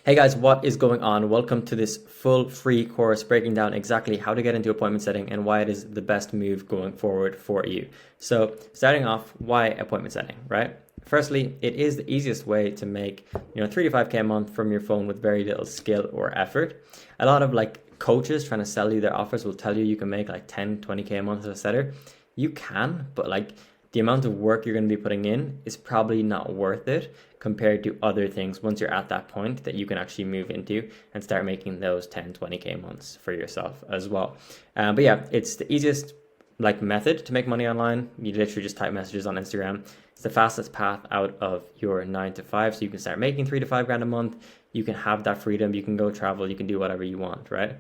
Hey guys, what is going on? Welcome to this full free course breaking down exactly how to get into appointment setting and why it is the best move going forward for you. So, starting off, why appointment setting, right? Firstly, it is the easiest way to make, 3 to 5k a month from your phone with very little skill or effort. A lot of coaches trying to sell you their offers will tell you can make like 10, 20k a month as a setter. You can, but the amount of work you're going to be putting in is probably not worth it compared to other things once you're at that point that you can actually move into and start making those 10, 20k months for yourself as well. But yeah, it's the easiest method to make money online. You literally just type messages on Instagram. It's the fastest path out of your 9 to 5, so you can start making 3 to 5 grand a month. You can have that freedom. You can go travel. You can do whatever you want, right?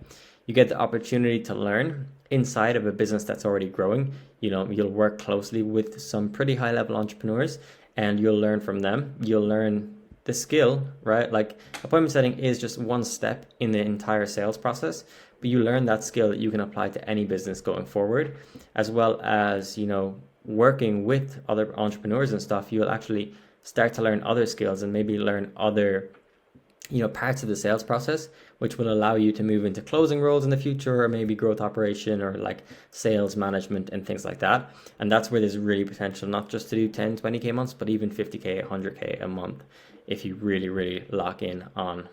You get the opportunity to learn inside of a business that's already growing. You'll work closely with some pretty high level entrepreneurs and you'll learn from them. You'll learn the skill, right? Appointment setting is just one step in the entire sales process, but you learn that skill that you can apply to any business going forward, as well as, working with other entrepreneurs and stuff. You'll actually start to learn other skills and maybe learn other parts of the sales process, which will allow you to move into closing roles in the future, or maybe growth operation, or sales management and things like that. And that's where there's really potential, not just to do 10, 20k months, but even 50k, 100k a month if you really, really lock in on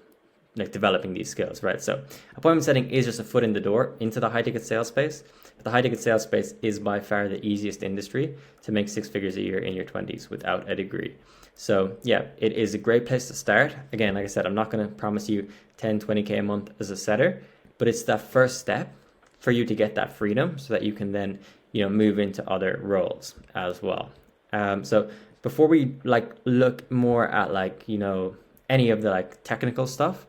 developing these skills, right? So appointment setting is just a foot in the door into the high ticket sales space. But the high ticket sales space is by far the easiest industry to make 6 figures a year in your 20s without a degree. So yeah, it is a great place to start. Again, like I said, I'm not going to promise you 10, 20k a month as a setter, but it's that first step for you to get that freedom so that you can then, move into other roles as well. So before we look more at any of the technical stuff,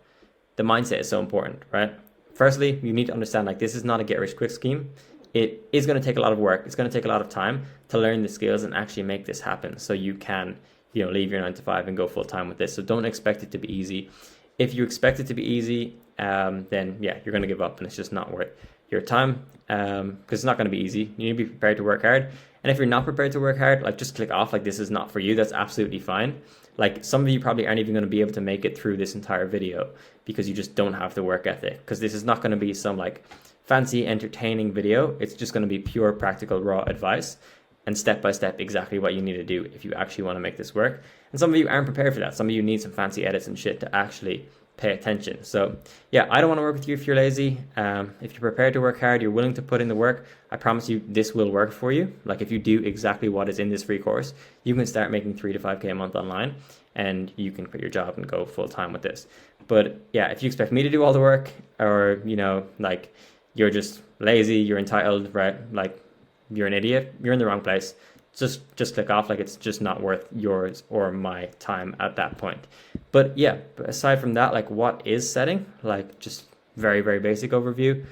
the mindset is so important, right? Firstly, you need to understand this is not a get rich quick scheme. It is going to take a lot of work. It's going to take a lot of time to learn the skills and actually make this happen so you can leave your 9 to 5 and go full time with this. So don't expect it to be easy. If you expect it to be easy, then yeah, you're going to give up and it's just not worth your time, because it's not going to be easy. You need to be prepared to work hard. And if you're not prepared to work hard, just click off, this is not for you. That's absolutely fine. Some of you probably aren't even going to be able to make it through this entire video because you just don't have the work ethic, because this is not going to be some fancy entertaining video. It's just going to be pure practical raw advice and step by step exactly what you need to do if you actually want to make this work. And some of you aren't prepared for that. Some of you need some fancy edits and shit to actually pay attention. So yeah, I don't want to work with you if you're lazy. If you're prepared to work hard, you're willing to put in the work, I promise you this will work for you. If you do exactly what is in this free course, you can start making 3 to 5k a month online and you can quit your job and go full time with this. But yeah, if you expect me to do all the work, or you're just lazy, you're entitled, right? You're an idiot, you're in the wrong place. Just click off. It's just not worth yours or my time at that point. But yeah, aside from that, what is setting? Just very, very basic overview.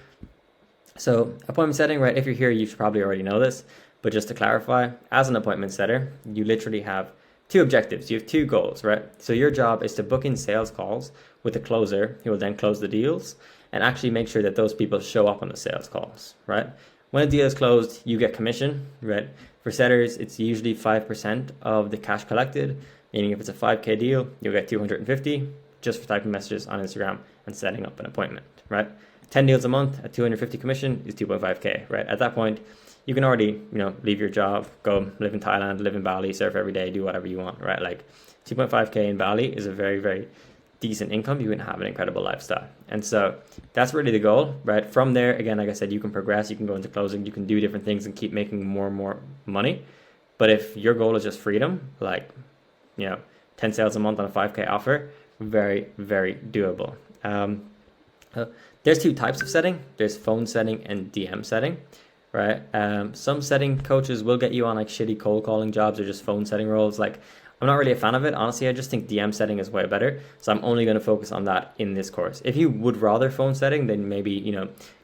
So appointment setting, right? If you're here, you should probably already know this, but just to clarify, as an appointment setter, you literally have 2 objectives. You have 2 goals, right? So your job is to book in sales calls with a closer who will then close the deals and actually make sure that those people show up on the sales calls, right? When a deal is closed, you get commission, right? For setters, it's usually 5% of the cash collected, meaning if it's a 5k deal, you'll get 250 just for typing messages on Instagram and setting up an appointment, right? 10 deals a month at 250 commission is 2.5k, right? At that point, you can already, leave your job, go live in Thailand, live in Bali, surf every day, do whatever you want, right? 2.5k in Bali is a very, very decent income. You can have an incredible lifestyle. And so that's really the goal, right? From there, again, like I said, you can progress, you can go into closing, you can do different things and keep making more and more money. But if your goal is just freedom, 10 sales a month on a 5k offer, very, very doable. There's 2 types of setting. There's phone setting and DM setting, right? Some setting coaches will get you on shitty cold calling jobs or just phone setting roles. I'm not really a fan of it. Honestly, I just think DM setting is way better. So I'm only going to focus on that in this course. If you would rather phone setting, then maybe,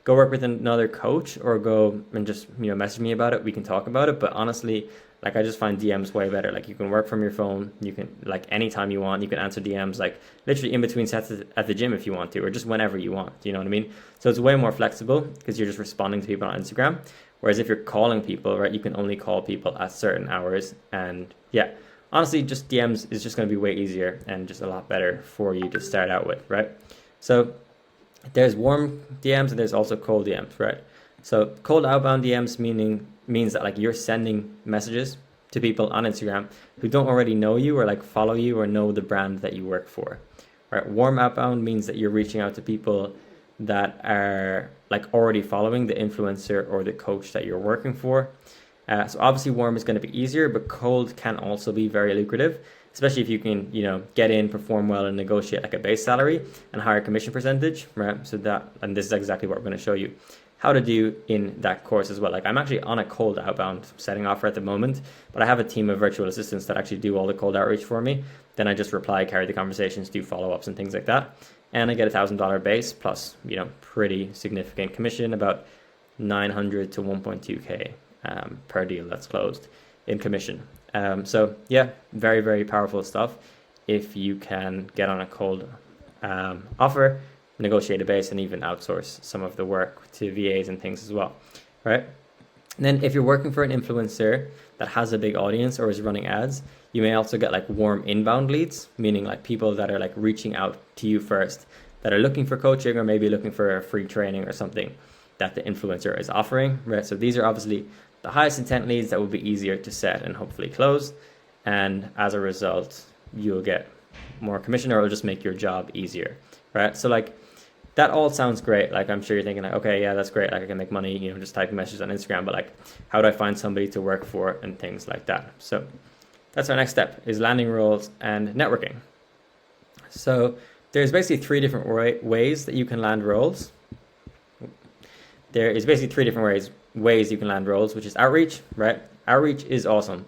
go work with another coach or go and just, message me about it. We can talk about it. But honestly, I just find DMs way better. You can work from your phone. You can, anytime you want, you can answer DMs, literally in between sets at the gym if you want to, or just whenever you want. You know what I mean? So it's way more flexible because you're just responding to people on Instagram. Whereas if you're calling people, right, you can only call people at certain hours. And yeah, honestly, just DMs is just going to be way easier and just a lot better for you to start out with, right? So there's warm DMs and there's also cold DMs, right? So cold outbound DMs means that like you're sending messages to people on Instagram who don't already know you or like follow you or know the brand that you work for, right? Warm outbound means that you're reaching out to people that are like already following the influencer or the coach that you're working for. So obviously warm is going to be easier, but cold can also be very lucrative, especially if you can, get in, perform well, and negotiate like a base salary and higher commission percentage, right? So and this is exactly what we're going to show you how to do in that course as well. Like I'm actually on a cold outbound setting offer at the moment, but I have a team of virtual assistants that actually do all the cold outreach for me. Then I just reply, carry the conversations, do follow-ups and things like that. And I get $1,000 base plus, pretty significant commission, about 900 to 1.2K per deal that's closed in commission. So yeah, very, very powerful stuff if you can get on a cold offer, negotiate a base, and even outsource some of the work to VAs and things as well, right? And then if you're working for an influencer that has a big audience or is running ads, you may also get like warm inbound leads, meaning like people that are like reaching out to you first, that are looking for coaching or maybe looking for a free training or something that the influencer is offering, right? So these are obviously the highest intent leads that will be easier to set and hopefully close. And as a result, you'll get more commission or it'll just make your job easier, right? So like, that all sounds great. Like I'm sure you're thinking like, okay, yeah, that's great. Like I can make money, just typing messages on Instagram, but like, how do I find somebody to work for and things like that? So that's our next step is landing roles and networking. So there's basically three different ways that you can land roles. There is basically three different ways you can land roles, which is outreach, right? Outreach is awesome.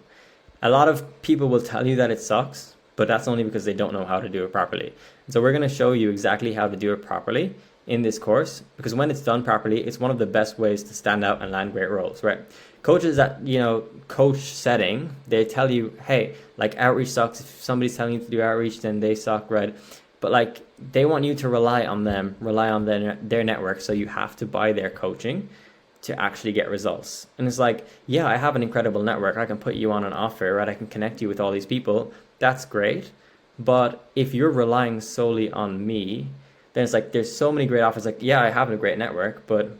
A lot of people will tell you that it sucks, but that's only because they don't know how to do it properly. And so we're going to show you exactly how to do it properly in this course, because when it's done properly, it's one of the best ways to stand out and land great roles, right? Coaches that, coach setting, they tell you, hey, like outreach sucks. If somebody's telling you to do outreach, then they suck, right? But like they want you to rely on their network. So you have to buy their coaching to actually get results. And it's like, yeah, I have an incredible network. I can put you on an offer, right? I can connect you with all these people. That's great. But if you're relying solely on me, then it's like, there's so many great offers. Like, yeah, I have a great network, but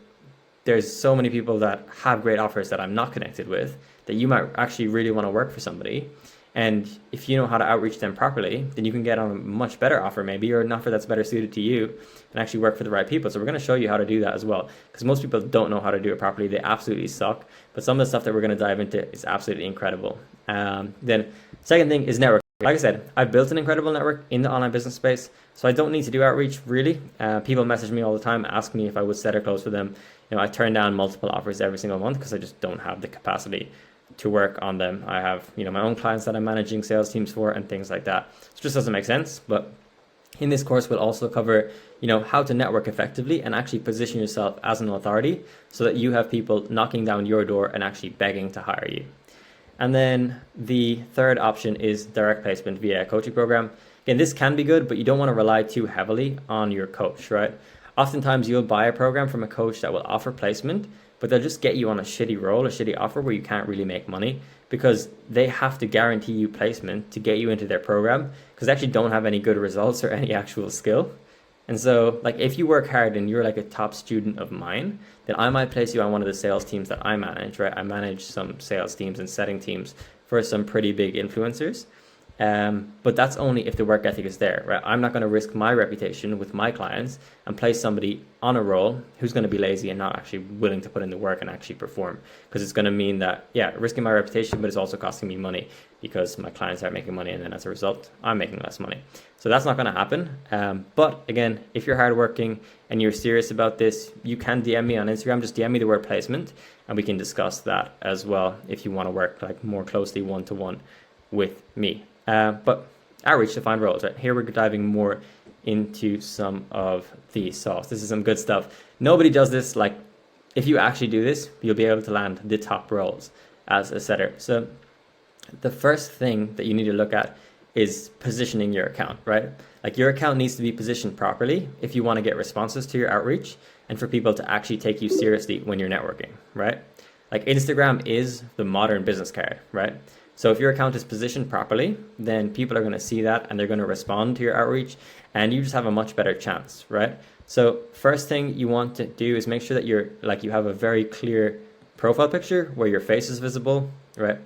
there's so many people that have great offers that I'm not connected with that you might actually really want to work for somebody. And if you know how to outreach them properly, then you can get on a much better offer maybe, or an offer that's better suited to you and actually work for the right people. So we're going to show you how to do that as well, because most people don't know how to do it properly. They absolutely suck. But some of the stuff that we're going to dive into is absolutely incredible. Then second thing is network. Like I said, I've built an incredible network in the online business space, so I don't need to do outreach really. People message me all the time, ask me if I would set or close for them. I turn down multiple offers every single month because I just don't have the capacity to work on them. I have, my own clients that I'm managing sales teams for and things like that. It just doesn't make sense. But in this course, we'll also cover, how to network effectively and actually position yourself as an authority so that you have people knocking down your door and actually begging to hire you. And then the third option is direct placement via a coaching program. Again, this can be good, but you don't want to rely too heavily on your coach, right? Oftentimes you'll buy a program from a coach that will offer placement, but they'll just get you on a shitty role, a shitty offer where you can't really make money because they have to guarantee you placement to get you into their program because they actually don't have any good results or any actual skill. And so like if you work hard and you're like a top student of mine, then I might place you on one of the sales teams that I manage, right? I manage some sales teams and setting teams for some pretty big influencers. But that's only if the work ethic is there, right? I'm not going to risk my reputation with my clients and place somebody on a role who's going to be lazy and not actually willing to put in the work and actually perform, because it's going to mean that, yeah, risking my reputation, but it's also costing me money because my clients aren't making money, and then as a result, I'm making less money. So that's not going to happen. But again, if you're hardworking and you're serious about this, you can DM me on Instagram. Just DM me the word placement, and we can discuss that as well if you want to work like more closely one-to-one with me. But outreach to find roles, right? Here we're diving more into some of the sauce. This is some good stuff. Nobody does this. Like, if you actually do this, you'll be able to land the top roles as a setter. So the first thing that you need to look at is positioning your account, right? Like, your account needs to be positioned properly if you want to get responses to your outreach and for people to actually take you seriously when you're networking, right? Like, Instagram is the modern business card, right? So if your account is positioned properly, then people are going to see that and they're going to respond to your outreach, and you just have a much better chance, right? So first thing you want to do is make sure that you have a very clear profile picture where your face is visible, right?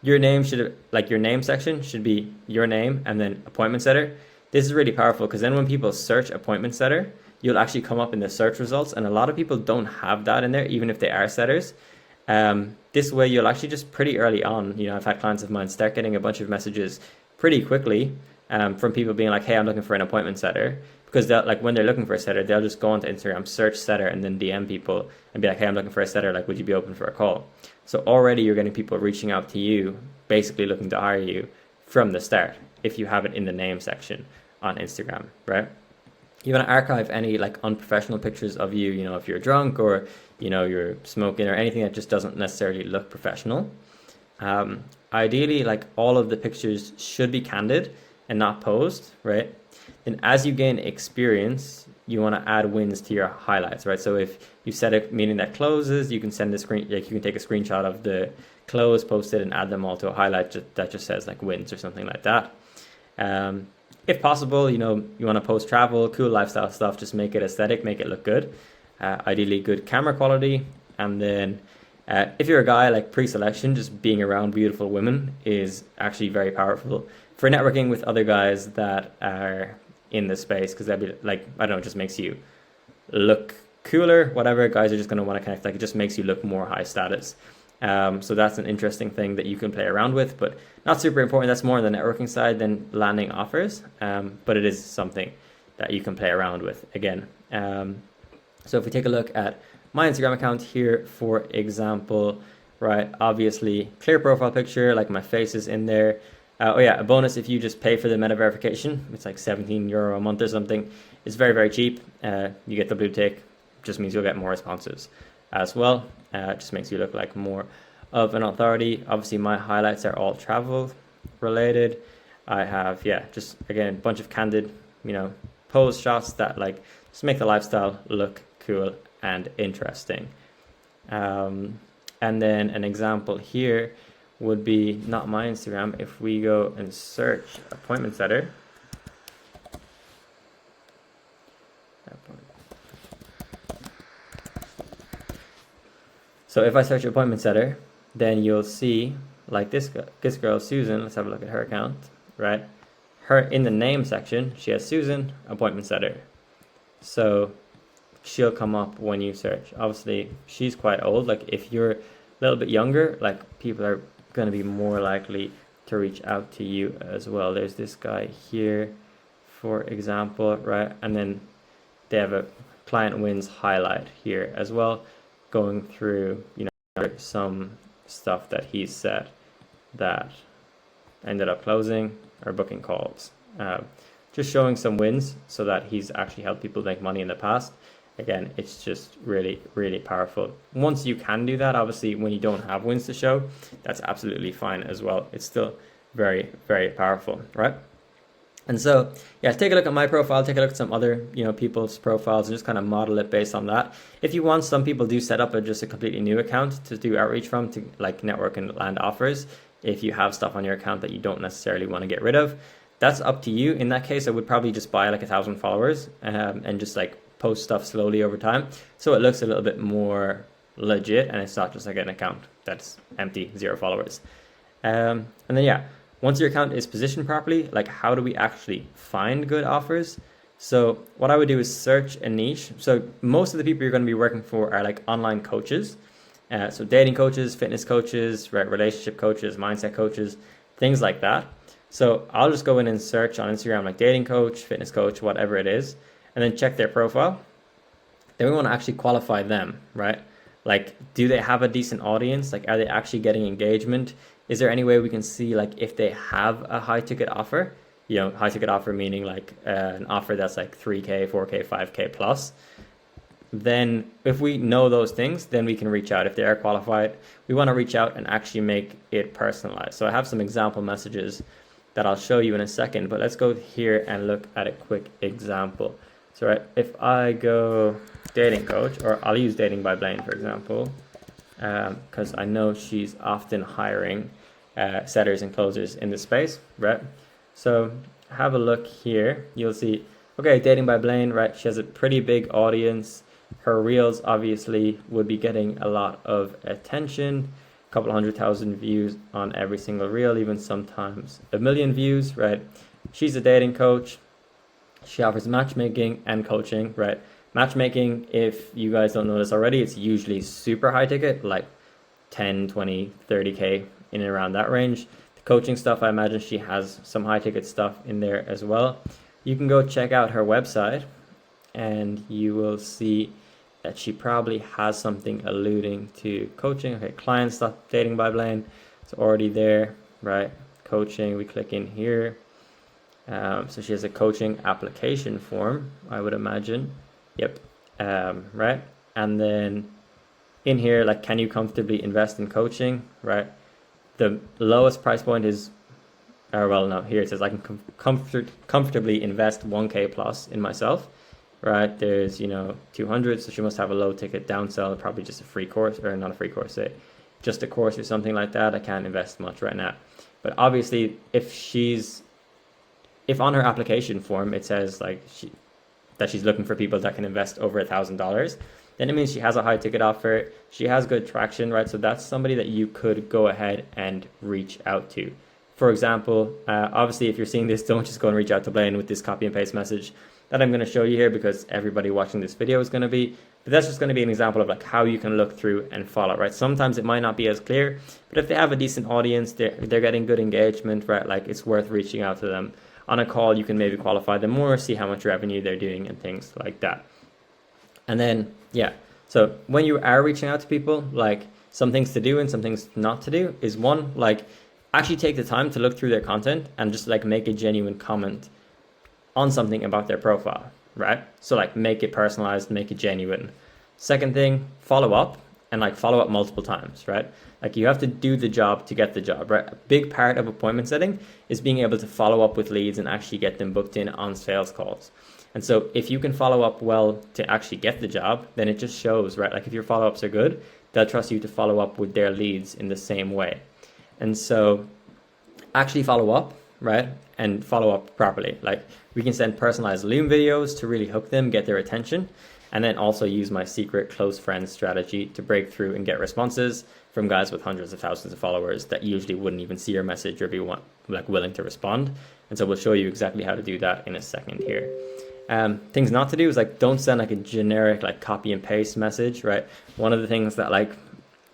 Your name your name section should be your name and then appointment setter. This is really powerful because then when people search appointment setter, you'll actually come up in the search results, and a lot of people don't have that in there, even if they are setters. This way you'll actually just pretty early on, I've had clients of mine start getting a bunch of messages pretty quickly from people being like, hey, I'm looking for an appointment setter, because when they're looking for a setter, they'll just go onto Instagram, search setter, and then DM people and be like, hey, I'm looking for a setter, like, would you be open for a call? So already you're getting people reaching out to you, basically looking to hire you from the start, if you have it in the name section on Instagram, right? You want to archive any unprofessional pictures of you, if you're drunk or, you're smoking or anything that just doesn't necessarily look professional. Ideally, all of the pictures should be candid and not posed, right? And as you gain experience, you want to add wins to your highlights, right? So if you set a meeting that closes, you can send you can take a screenshot of the close, post it, and add them all to a highlight that just says wins or something like that. If possible, you want to post travel, cool lifestyle stuff, just make it aesthetic, make it look good. Ideally good camera quality. And then if you're a guy, pre-selection, just being around beautiful women is actually very powerful for networking with other guys that are in the space, because that'd be I don't know, it just makes you look cooler, whatever. Guys are just going to want to connect, it just makes you look more high status. So that's an interesting thing that you can play around with, but not super important. That's more on the networking side than landing offers, but it is something that you can play around with again. So if we take a look at my Instagram account here, for example, right, obviously clear profile picture, my face is in there. A bonus if you just pay for the meta verification, it's €17 a month or something. It's very, very cheap. You get the blue tick, just means you'll get more responses as well. Just makes you look like more of an authority. Obviously my highlights are all travel related. I have, just again, a bunch of candid, pose shots that just make the lifestyle look cool and interesting. And then an example here would be not my Instagram. If we go and search appointment setter, so if I search appointment setter, then you'll see this girl Susan. Let's have a look at her account, right? Her in the name section, she has Susan appointment setter, so she'll come up when you search. Obviously she's quite old. If you're a little bit younger, people are going to be more likely to reach out to you as well. There's this guy here, for example, right? And then they have a client wins highlight here as well, going through some stuff that he said that ended up closing or booking calls, just showing some wins so that he's actually helped people make money in the past. Again, it's just really, really powerful. Once you can do that, obviously when you don't have wins to show, that's absolutely fine as well. It's still very, very powerful, right? And so, take a look at my profile, take a look at some other, people's profiles, and just kind of model it based on that. If you want, some people do set up just a completely new account to do outreach from, to network and land offers. If you have stuff on your account that you don't necessarily want to get rid of, that's up to you. In that case, I would probably just buy 1,000 followers and just post stuff slowly over time, so it looks a little bit more legit and it's not just an account that's empty, 0 followers. And then once your account is positioned properly, how do we actually find good offers? So what I would do is search a niche. So most of the people you're going to be working for are online coaches, so dating coaches, fitness coaches, relationship coaches, mindset coaches, things like that. So I'll just go in and search on Instagram dating coach, fitness coach, whatever it is, and then check their profile. Then we want to actually qualify them, right? Do they have a decent audience? Are they actually getting engagement? Is there any way we can see if they have a high ticket offer? High ticket offer meaning an offer that's 3K, 4K, 5K plus. Then if we know those things, then we can reach out. If they are qualified, we want to reach out and actually make it personalized. So I have some example messages that I'll show you in a second, but let's go here and look at a quick example. So if I go dating coach, or I'll use Dating by Blaine, for example, because I know she's often hiring setters and closers in the space, right? So have a look here. You'll see, okay, Dating by Blaine, right? She has a pretty big audience. Her reels obviously would be getting a lot of attention, a couple 100,000 views on every single reel, even sometimes 1 million views, right? She's a dating coach. She offers matchmaking and coaching, right? Matchmaking, if you guys don't know this already, it's usually super high ticket, like 10, 20, 30K, in and around that range. The coaching stuff, I imagine she has some high ticket stuff in there as well. You can go check out her website and you will see that she probably has something alluding to coaching. Okay, client stuff, Dating by Blaine, it's already there, right? Coaching, we click in here. So she has a coaching application form, I would imagine. Yep. Right. And then in here, like, can you comfortably invest in coaching, right? The lowest price point is, well, no, here it says I can comfortably invest 1K plus in myself, right? There's, 200, so she must have a low ticket downsell, probably just a free course, or not a free course, just a course or something like that. I can't invest much right now. But obviously, if on her application form it says like that she's looking for people that can invest over $1,000, then it means she has a high ticket offer, she has good traction, right? So that's somebody that you could go ahead and reach out to. For example, obviously if you're seeing this, don't just go and reach out to Blaine with this copy and paste message that I'm going to show you here, because everybody watching this video is going to be, but that's just going to be an example of like how you can look through and follow, right? Sometimes it might not be as clear, but if they have a decent audience, they're getting good engagement, right? Like, it's worth reaching out to them. On a call, you can maybe qualify them more, see how much revenue they're doing and things like that. And then, yeah, so when you are reaching out to people, like, some things to do and some things not to do is, one, like, actually take the time to look through their content and just like make a genuine comment on something about their profile, right? So like, make it personalized, make it genuine. Second thing, follow up, and like follow up multiple times, right? Like, you have to do the job to get the job, right? A big part of appointment setting is being able to follow up with leads and actually get them booked in on sales calls. And so if you can follow up well to actually get the job, then it just shows, right? Like, if your follow-ups are good, they'll trust you to follow up with their leads in the same way. And so actually follow up, right? And follow up properly. Like, we can send personalized Loom videos to really hook them, get their attention, and then also use my secret close friends strategy to break through and get responses from guys with hundreds of thousands of followers that usually wouldn't even see your message or be willing to respond. And so we'll show you exactly how to do that in a second here. Things not to do is like, don't send like a generic like copy and paste message, right? One of the things that like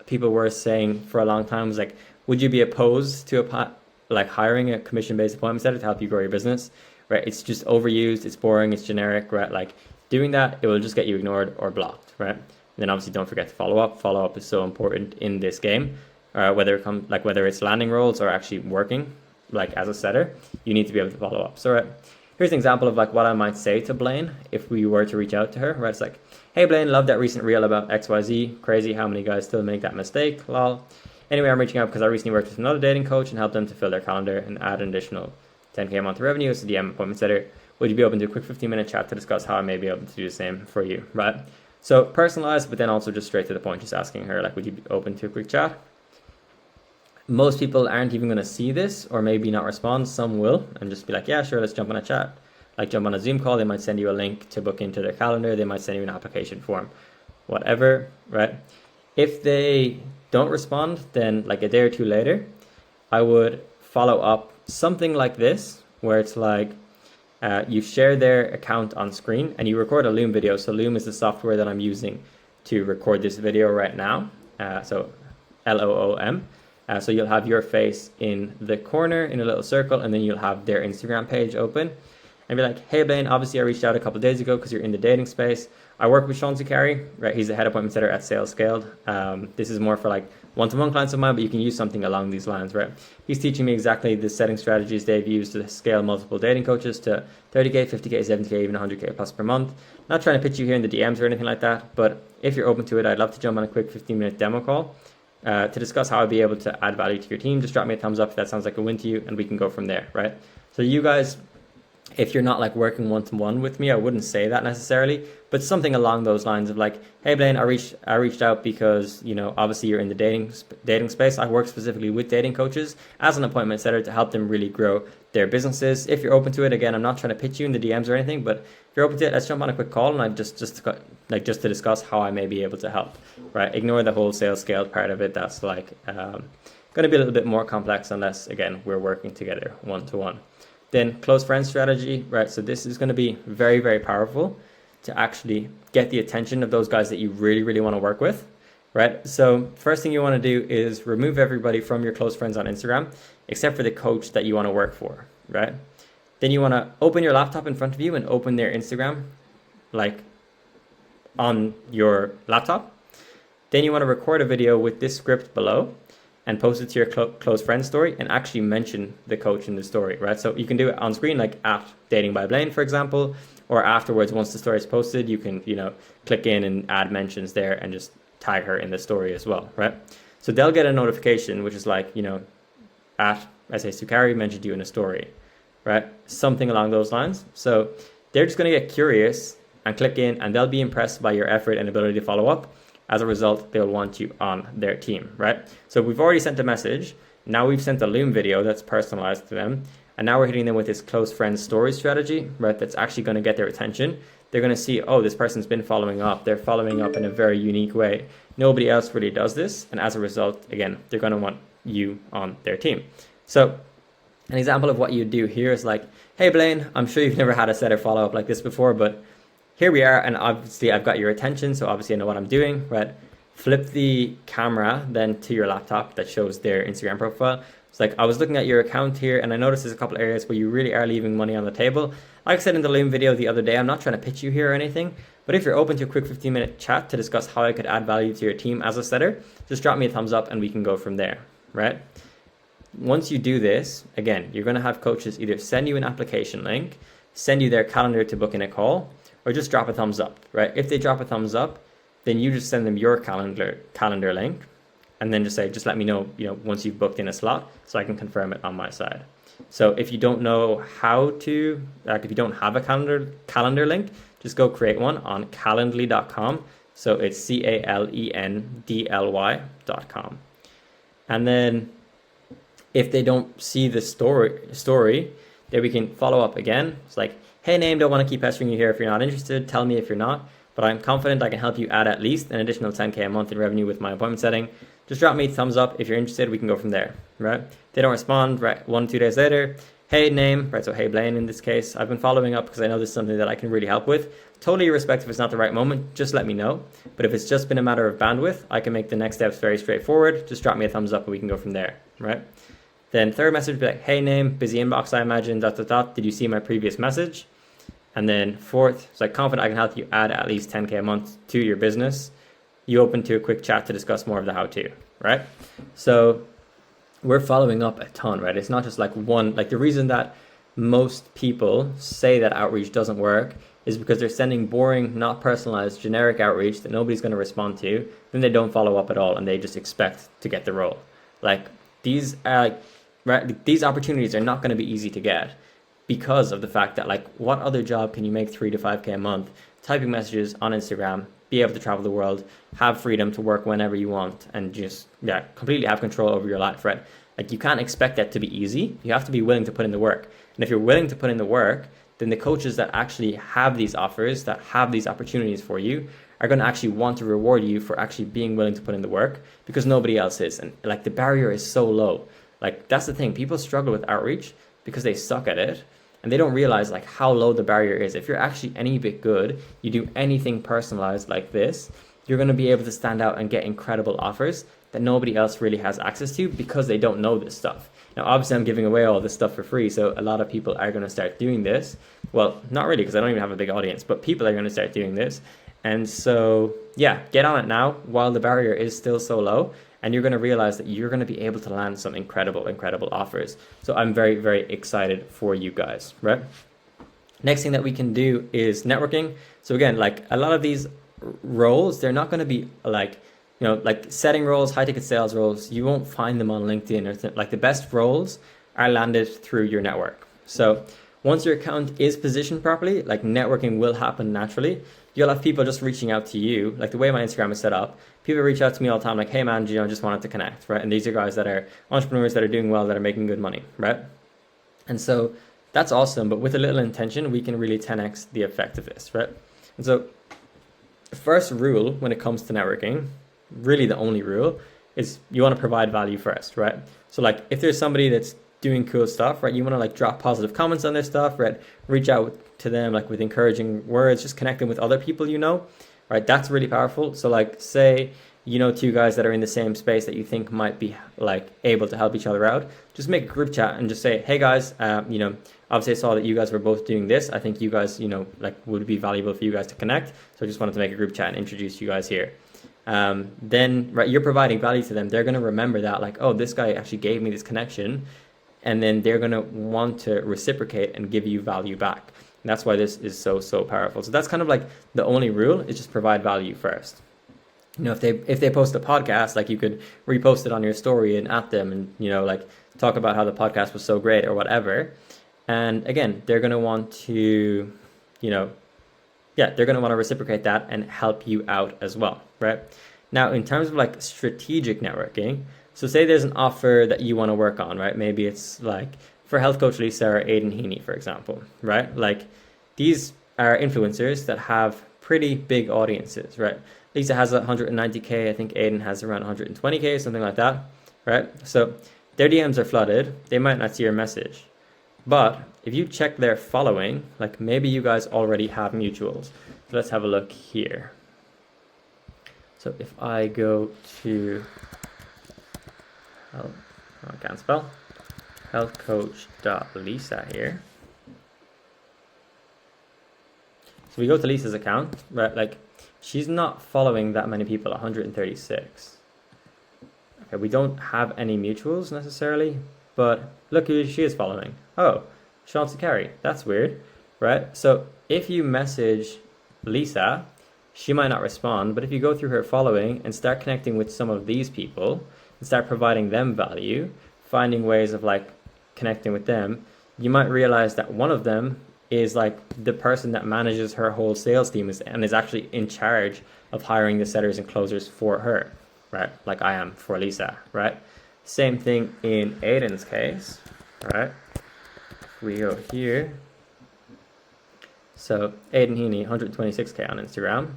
people were saying for a long time was like, would you be opposed to hiring a commission-based appointment setter to help you grow your business, right? It's just overused, it's boring, it's generic, right? Like, doing that, it will just get you ignored or blocked, right? And then obviously don't forget to follow up. Follow up is so important in this game, whether it's landing rolls or actually working, like as a setter, you need to be able to follow up. So, right, here's an example of like what I might say to Blaine if we were to reach out to her, right? It's like, hey Blaine, love that recent reel about XYZ. Crazy how many guys still make that mistake, lol. Anyway, I'm reaching out because I recently worked with another dating coach and helped them to fill their calendar and add an additional 10K a month revenue as a DM appointment setter. Would you be open to a quick 15-minute chat to discuss how I may be able to do the same for you, right? So personalized, but then also just straight to the point, just asking her, like, would you be open to a quick chat? Most people aren't even going to see this or maybe not respond. Some will and just be like, yeah, sure, let's jump on a chat. Like, jump on a Zoom call. They might send you a link to book into their calendar. They might send you an application form, whatever, right? If they don't respond, then like a day or two later, I would follow up something like this, where it's like, you share their account on screen and you record a Loom video. So Loom is the software that I'm using to record this video right now. So LOOM. So you'll have your face in the corner in a little circle, and then you'll have their Instagram page open. And be like, hey Blaine, obviously I reached out a couple of days ago because you're in the dating space. I work with Sean Zuccari, right? He's the head appointment setter at Sales Scaled. This is more for like one-to-one clients of mine, but you can use something along these lines, right? He's teaching me exactly the setting strategies they've used to scale multiple dating coaches to 30K, 50K, 70K, even 100K plus per month. Not trying to pitch you here in the DMs or anything like that, but if you're open to it, I'd love to jump on a quick 15-minute demo call to discuss how I'd be able to add value to your team. Just drop me a thumbs up if that sounds like a win to you, and we can go from there, right? So you guys, if you're not like working one-to-one with me, I wouldn't say that necessarily, but something along those lines of like, hey Blaine, I reached out because, you know, obviously you're in the dating space. I work specifically with dating coaches as an appointment setter to help them really grow their businesses. If you're open to it, again, I'm not trying to pitch you in the DMs or anything, but if you're open to it, let's jump on a quick call and I just to discuss how I may be able to help, right? Ignore the whole sales scaled part of it. That's like going to be a little bit more complex unless, again, we're working together one-to-one. Then close friend strategy, right? So this is going to be very, very powerful to actually get the attention of those guys that you really, really want to work with, right? So first thing you want to do is remove everybody from your close friends on Instagram, except for the coach that you want to work for, right? Then you want to open your laptop in front of you and open their Instagram, like on your laptop. Then you want to record a video with this script below and post it to your close friend story and actually mention the coach in the story, right? So you can do it on screen, like at Dating by Blaine, for example, or afterwards, once the story is posted, you can, you know, click in and add mentions there and just tag her in the story as well, right? So they'll get a notification, which is like, you know, at SA Sukari mentioned you in a story, right? Something along those lines. So they're just going to get curious and click in and they'll be impressed by your effort and ability to follow up. As a result, they'll want you on their team, right? So we've already sent a message. Now we've sent a Loom video that's personalized to them. And now we're hitting them with this close friend story strategy, right? That's actually going to get their attention. They're going to see, oh, this person's been following up. They're following up in a very unique way. Nobody else really does this. And as a result, again, they're going to want you on their team. So an example of what you do here is like, hey, Blaine, I'm sure you've never had a setter follow up like this before, but here we are, and obviously I've got your attention, so obviously I know what I'm doing, right? Flip the camera then to your laptop that shows their Instagram profile. It's like, I was looking at your account here, and I noticed there's a couple areas where you really are leaving money on the table. Like I said in the Loom video the other day, I'm not trying to pitch you here or anything, but if you're open to a quick 15-minute chat to discuss how I could add value to your team as a setter, just drop me a thumbs up and we can go from there, right? Once you do this, again, you're going to have coaches either send you an application link, send you their calendar to book in a call, or just drop a thumbs up, right? If they drop a thumbs up, then you just send them your calendar link and then just say, just let me know, you know, once you've booked in a slot so I can confirm it on my side. So if you don't know how to, like if you don't have a calendar link, just go create one on calendly.com. So it's calendly.com. And then if they don't see the story, then we can follow up again. It's like, hey, name, don't want to keep pestering you here if you're not interested. Tell me if you're not, but I'm confident I can help you add at least an additional 10K a month in revenue with my appointment setting. Just drop me a thumbs up if you're interested. We can go from there, right? If they don't respond, right, 1-2 days later, hey, name, right? So hey, Blaine, in this case, I've been following up because I know this is something that I can really help with. Totally irrespective if it's not the right moment, just let me know. But if it's just been a matter of bandwidth, I can make the next steps very straightforward. Just drop me a thumbs up and we can go from there, right? Then third message would be like, hey, name, busy inbox, I imagine, ... Did you see my previous message? And then fourth, it's like, confident I can help you add at least 10K a month to your business. You open to a quick chat to discuss more of the how-to, right? So we're following up a ton, right? It's not just like one, like the reason that most people say that outreach doesn't work is because they're sending boring, not personalized, generic outreach that nobody's going to respond to. Then they don't follow up at all and they just expect to get the role. Like these opportunities are not going to be easy to get, because of the fact that, like, what other job can you make 3 to 5K a month, typing messages on Instagram, be able to travel the world, have freedom to work whenever you want, and just, completely have control over your life, right? Like, you can't expect that to be easy. You have to be willing to put in the work. And if you're willing to put in the work, then the coaches that actually have these offers, that have these opportunities for you, are going to actually want to reward you for actually being willing to put in the work, because nobody else is. And, like, the barrier is so low. Like, that's the thing. People struggle with outreach because they suck at it. And they don't realize like how low the barrier is. If you're actually any bit good, you do anything personalized like this, you're going to be able to stand out and get incredible offers that nobody else really has access to because they don't know this stuff. Now, obviously, I'm giving away all this stuff for free, so a lot of people are going to start doing this. Well, not really, because I don't even have a big audience, but people are going to start doing this. And so, get on it now while the barrier is still so low. And you're going to realize that you're going to be able to land some incredible offers. So I'm very, very excited for you guys, right? Next thing that we can do is networking. So again, like a lot of these roles, they're not going to be like, like setting roles, high ticket sales roles. You won't find them on LinkedIn or like the best roles are landed through your network. So once your account is positioned properly, like networking will happen naturally. You'll have people just reaching out to you. Like the way my Instagram is set up, people reach out to me all the time, like, hey man, you know, just wanted to connect, right? And these are guys that are entrepreneurs that are doing well, that are making good money, right? And so that's awesome. But with a little intention, we can really 10x the effect of this, right? And so the first rule when it comes to networking, really the only rule, is you want to provide value first, right? So like if there's somebody that's doing cool stuff, right, you want to like drop positive comments on their stuff, right? Reach out to them like with encouraging words, just connect them with other people you know, right? That's really powerful. So like say you know two guys that are in the same space that you think might be like able to help each other out, just make a group chat and just say, hey guys, you know, obviously I saw that you guys were both doing this. I think you guys, you know, like would be valuable for you guys to connect. So I just wanted to make a group chat and introduce you guys here. Then right, you're providing value to them. They're going to remember that like, oh, this guy actually gave me this connection. And then they're going to want to reciprocate and give you value back. And that's why this is so powerful. So that's kind of like the only rule, is just provide value first. You know, if they post a podcast, like you could repost it on your story and at them and, you know, like talk about how the podcast was so great or whatever. And again, they're going to want to, you know, yeah, they're going to want to reciprocate that and help you out as well, right? Now, in terms of like strategic networking, so say there's an offer that you want to work on, right? Maybe it's like for Health Coach Lisa or Aidan Heaney, for example, right? Like these are influencers that have pretty big audiences, right? Lisa has 190K. I think Aidan has around 120K, something like that, right? So their DMs are flooded. They might not see your message. But if you check their following, like maybe you guys already have mutuals. So let's have a look here. So if I go to, I can't spell, healthcoach.lisa here. So we go to Lisa's account, right? Like she's not following that many people, 136. Okay, we don't have any mutuals necessarily, but look who she is following. Oh, Sean Sakari. That's weird, right? So if you message Lisa, she might not respond, but if you go through her following and start connecting with some of these people and start providing them value, finding ways of like connecting with them, you might realize that one of them is like the person that manages her whole sales team and is actually in charge of hiring the setters and closers for her, right? Like I am for Lisa, right? Same thing in Aidan's case, right? We go here. So Aidan Heaney, 126K on Instagram,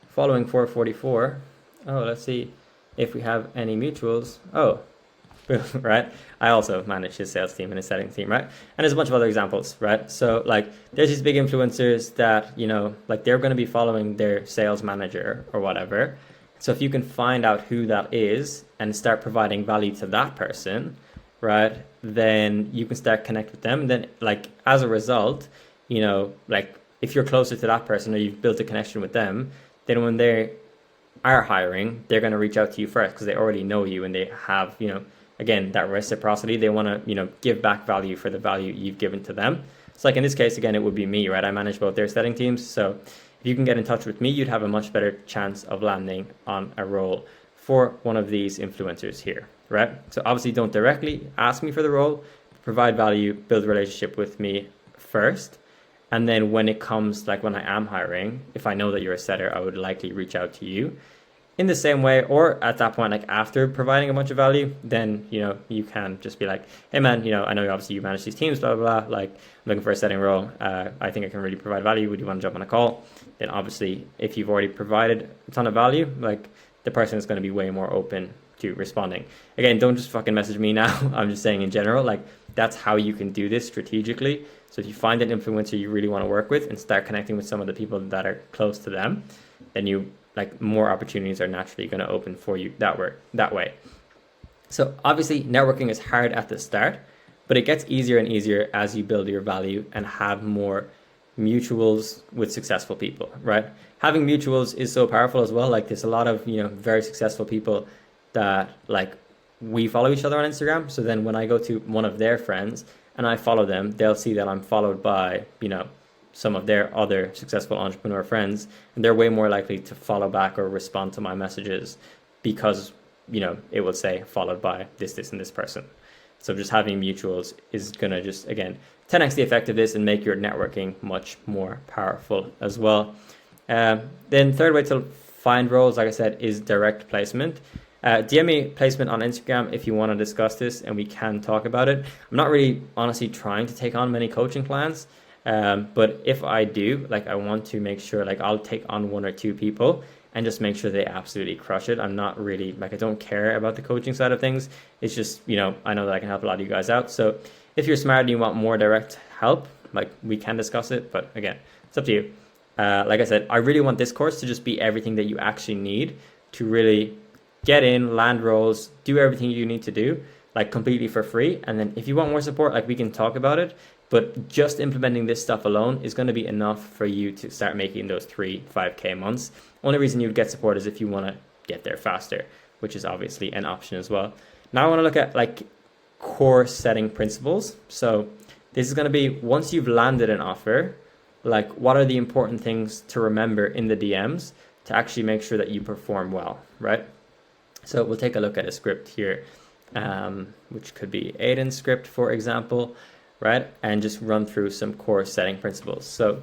following 444. Oh, let's see if we have any mutuals. Oh, right? I also manage his sales team and his setting team, right? And there's a bunch of other examples, right? So like there's these big influencers that, you know, like they're going to be following their sales manager or whatever. So if you can find out who that is and start providing value to that person, right, then you can start connect with them. And then like as a result, you know, like if you're closer to that person or you've built a connection with them, then when they are hiring, they're going to reach out to you first because they already know you and they have, you know, again, that reciprocity. They want to, you know, give back value for the value you've given to them. So like in this case, again, it would be me, right? I manage both their setting teams. So if you can get in touch with me, you'd have a much better chance of landing on a role for one of these influencers here, right? So obviously don't directly ask me for the role, provide value, build a relationship with me first. And then when it comes, like when I am hiring, if I know that you're a setter, I would likely reach out to you in the same way, or at that point, like after providing a bunch of value, then, you know, you can just be like, hey man, you know, I know obviously you manage these teams, blah, blah, blah. Like I'm looking for a setting role. I think I can really provide value. Would you want to jump on a call? Then obviously if you've already provided a ton of value, like the person is going to be way more open to responding. Again, don't just fucking message me now. I'm just saying in general, like that's how you can do this strategically. So if you find an influencer you really want to work with and start connecting with some of the people that are close to them, then you like more opportunities are naturally going to open for you that way. So obviously networking is hard at the start, but it gets easier and easier as you build your value and have more mutuals with successful people, right? Having mutuals is so powerful as well. Like there's a lot of, you know, very successful people that like we follow each other on Instagram. So then when I go to one of their friends and I follow them, they'll see that I'm followed by, you know, some of their other successful entrepreneur friends, and they're way more likely to follow back or respond to my messages because, you know, it will say followed by this, and this person. So just having mutuals is going to just, again, 10x the effect of this and make your networking much more powerful as well. Then third way to find roles, like I said, is direct placement. DM me placement on Instagram if you want to discuss this and we can talk about it. I'm not really honestly trying to take on many coaching plans, but if I do, like I want to make sure like I'll take on 1 or 2 people and just make sure they absolutely crush it. I'm not really like, I don't care about the coaching side of things. It's just, you know, I know that I can help a lot of you guys out. So if you're smart and you want more direct help, like we can discuss it, but again, it's up to you. Like I said, I really want this course to just be everything that you actually need to really get in, land roles, do everything you need to do, like completely for free. And then if you want more support, like we can talk about it, but just implementing this stuff alone is going to be enough for you to start making those 3-5K months. Only reason you'd get support is if you want to get there faster, which is obviously an option as well. Now I want to look at like core setting principles. So this is going to be once you've landed an offer, like what are the important things to remember in the DMs to actually make sure that you perform well, right? So we'll take a look at a script here, which could be Aiden's script, for example, right? And just run through some core setting principles. So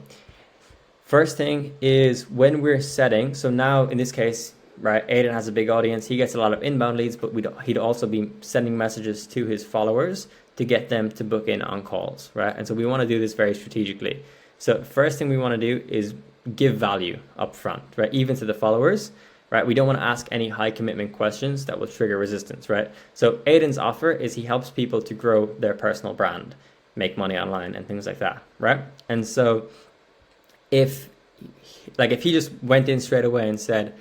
first thing is when we're setting, so now in this case, right, Aiden has a big audience. He gets a lot of inbound leads, but he'd also be sending messages to his followers to get them to book in on calls, right? And so we want to do this very strategically. So first thing we want to do is give value up front, right? Even to the followers, right? We don't want to ask any high commitment questions that will trigger resistance, right? So Aiden's offer is he helps people to grow their personal brand, make money online and things like that, right? And so if he just went in straight away and said,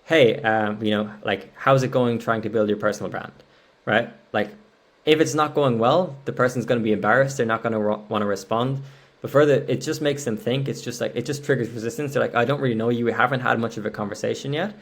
hey, you know, like, how's it going trying to build your personal brand, right? Like, if it's not going well, the person's going to be embarrassed. They're not going to want to respond. But further, it just makes them think. It's just like, it just triggers resistance. They're like, I don't really know you. We haven't had much of a conversation yet.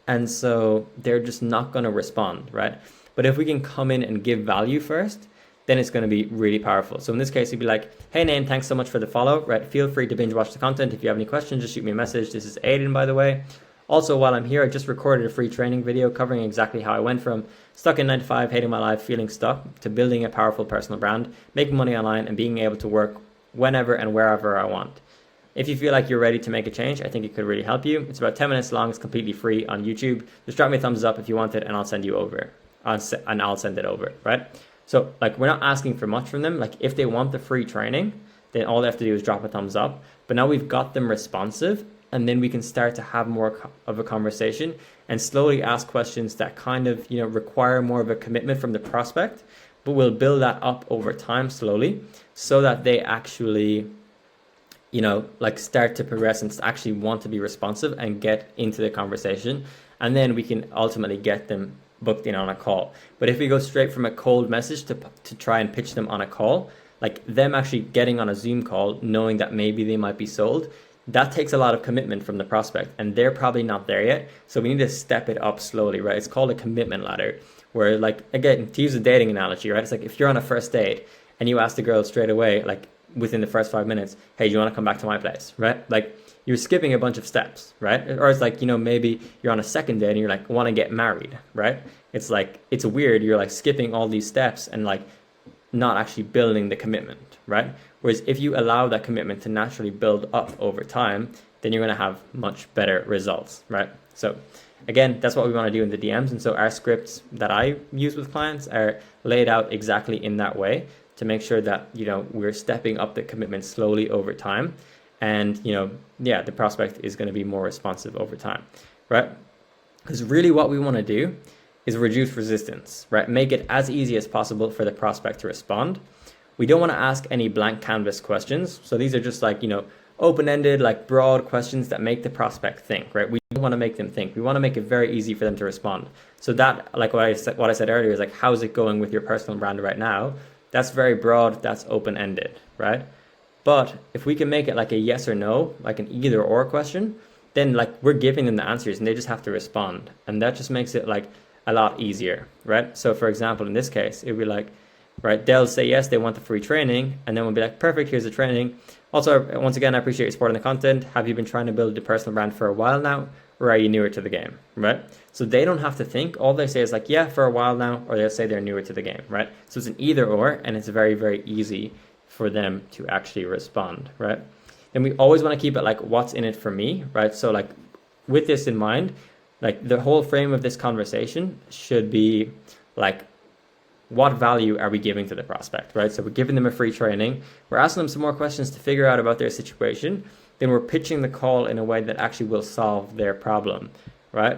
And so they're just not going to respond, right? But if we can come in and give value first, then it's going to be really powerful. So in this case, you'd be like, hey, Naeem, thanks so much for the follow, right? Feel free to binge watch the content. If you have any questions, just shoot me a message. This is Aiden, by the way. Also, while I'm here, I just recorded a free training video covering exactly how I went from stuck in 9 to 5, hating my life, feeling stuck, to building a powerful personal brand, making money online, and being able to work whenever and wherever I want. If you feel like you're ready to make a change, I think it could really help you. It's about 10 minutes long. It's completely free on YouTube. Just drop me a thumbs up if you want it, and I'll send you over. I'll send it over, right? So, like, we're not asking for much from them. Like, if they want the free training, then all they have to do is drop a thumbs up. But now we've got them responsive, and then we can start to have more of a conversation and slowly ask questions that kind of, you know, require more of a commitment from the prospect, but we'll build that up over time slowly so that they actually, you know, like start to progress and actually want to be responsive and get into the conversation. And then we can ultimately get them booked in on a call. But if we go straight from a cold message to try and pitch them on a call, like them actually getting on a Zoom call, knowing that maybe they might be sold, that takes a lot of commitment from the prospect, and they're probably not there yet. So we need to step it up slowly, right? It's called a commitment ladder, where, like, again, to use a dating analogy, right? It's like if you're on a first date and you ask the girl straight away, like within the first 5 minutes, hey, do you want to come back to my place, right? Like, you're skipping a bunch of steps, right? Or it's like, you know, maybe you're on a second date and you're like, want to get married, right? It's like, it's weird. You're like skipping all these steps and like not actually building the commitment, right? Whereas if you allow that commitment to naturally build up over time, then you're going to have much better results, right? So again, that's what we want to do in the DMs. And so our scripts that I use with clients are laid out exactly in that way to make sure that, you know, we're stepping up the commitment slowly over time. And, you know, yeah, the prospect is going to be more responsive over time, right? Because really what we want to do is reduce resistance, right? Make it as easy as possible for the prospect to respond. We don't want to ask any blank canvas questions. So these are just like, you know, open-ended, like broad questions that make the prospect think, right? We don't want to make them think. We want to make it very easy for them to respond. So that, like what I said earlier, is like, how's it going with your personal brand right now? That's very broad. That's open-ended, right? But if we can make it like a yes or no, like an either or question, then like we're giving them the answers and they just have to respond. And that just makes it like a lot easier, right? So for example, in this case, it would be like, right, they'll say yes, they want the free training, and then we'll be like, perfect, here's the training. Also, once again, I appreciate your support on the content. Have you been trying to build a personal brand for a while now, or are you newer to the game, right? So they don't have to think. All they say is like, yeah, for a while now, or they'll say they're newer to the game, right? So it's an either or, and it's very, very easy for them to actually respond, right? And we always want to keep it like, what's in it for me, right? So like with this in mind, like the whole frame of this conversation should be like, what value are we giving to the prospect, right? So we're giving them a free training. We're asking them some more questions to figure out about their situation. Then we're pitching the call in a way that actually will solve their problem, right?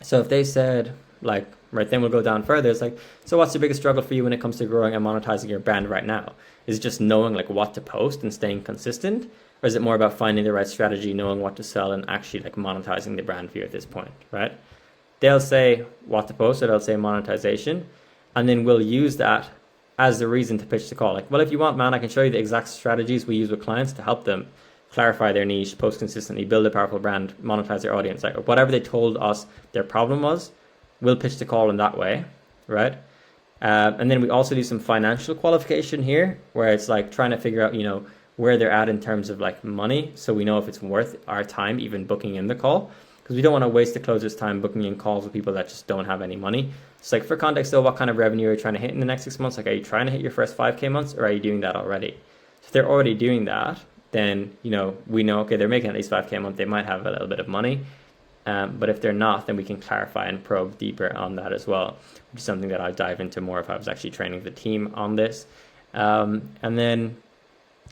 So if they said like, right, then we'll go down further. It's like, so what's the biggest struggle for you when it comes to growing and monetizing your brand right now? Is it just knowing like what to post and staying consistent? Or is it more about finding the right strategy, knowing what to sell and actually like monetizing the brand for you at this point, right? They'll say what to post, or they'll say monetization. And then we'll use that as the reason to pitch the call. Like, well, if you want, man, I can show you the exact strategies we use with clients to help them clarify their niche, post consistently, build a powerful brand, monetize their audience. Like whatever they told us their problem was, we'll pitch the call in that way, right? And then we also do some financial qualification here, where it's like trying to figure out, you know, where they're at in terms of like money, so we know if it's worth our time even booking in the call, because we don't want to waste the closer's time booking in calls with people that just don't have any money. It's like, for context though, what kind of revenue are you trying to hit in the next 6 months? Like, are you trying to hit your first 5K months, or are you doing that already? So if they're already doing that, then, you know, we know, okay, they're making at least 5K a month, they might have a little bit of money. But if they're not, then we can clarify and probe deeper on that as well, which is something that I'll dive into more if I was actually training the team on this. And then,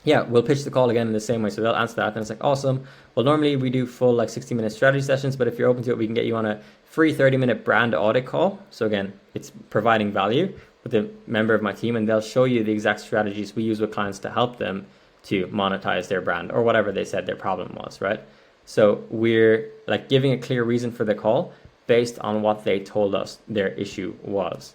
yeah, we'll pitch the call again in the same way. So they'll answer that, and it's like, awesome. Well, normally we do full like 60-minute strategy sessions, but if you're open to it, we can get you on a free 30-minute brand audit call. So again, it's providing value with a member of my team, and they'll show you the exact strategies we use with clients to help them to monetize their brand or whatever they said their problem was, right? So we're like giving a clear reason for the call based on what they told us their issue was.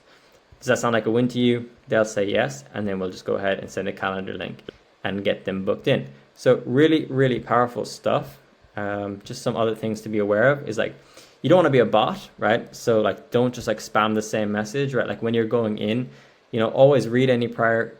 Does that sound like a win to you? They'll say yes, and then we'll just go ahead and send a calendar link and get them booked in. So really, really powerful stuff. Just some other things to be aware of is like, you don't want to be a bot, right? So like, don't just like spam the same message, right? Like when you're going in, you know, always read any prior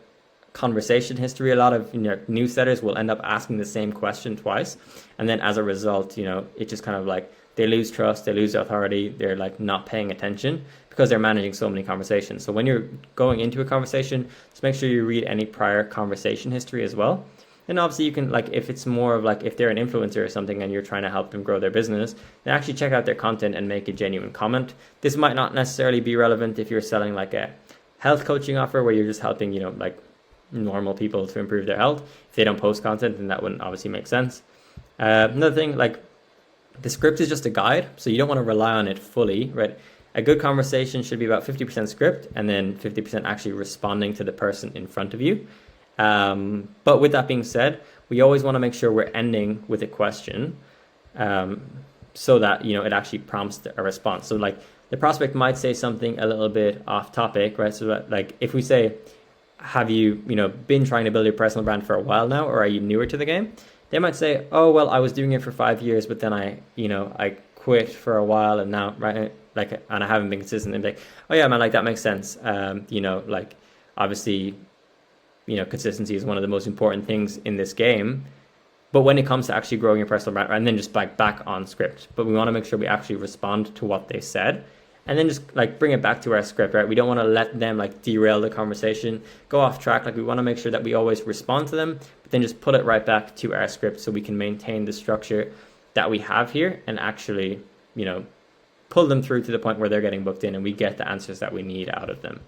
conversation history. A lot of, you know, newsletters will end up asking the same question twice, and then as a result, you know, it just kind of like they lose trust, they lose authority, they're like not paying attention because they're managing so many conversations. So when you're going into a conversation, just make sure you read any prior conversation history as well. And obviously you can, like, if it's more of like, if they're an influencer or something and you're trying to help them grow their business, then actually check out their content and make a genuine comment. This might not necessarily be relevant if you're selling like a health coaching offer where you're just helping, you know, like normal people to improve their health. If they don't post content, then that wouldn't obviously make sense. Another thing, like, the script is just a guide, so you don't want to rely on it fully, right? A good conversation should be about 50% script and then 50% actually responding to the person in front of you. But with that being said, we always want to make sure we're ending with a question, so that, you know, it actually prompts a response. So like the prospect might say something a little bit off topic, right? So that, like, if we say, have you, you know, been trying to build your personal brand for a while now, or are you newer to the game? They might say, oh, well, I was doing it for 5 years, but then I quit for a while, and now, right, like, and I haven't been consistent. And like, oh yeah, man, like that makes sense. You know, like, obviously, you know, consistency is one of the most important things in this game. But when it comes to actually growing your personal brand, and then just back on script, but we want to make sure we actually respond to what they said, and then just like bring it back to our script, right? We don't want to let them like derail the conversation, go off track. Like, we want to make sure that we always respond to them, but then just put it right back to our script so we can maintain the structure that we have here and actually, you know, pull them through to the point where they're getting booked in and we get the answers that we need out of them,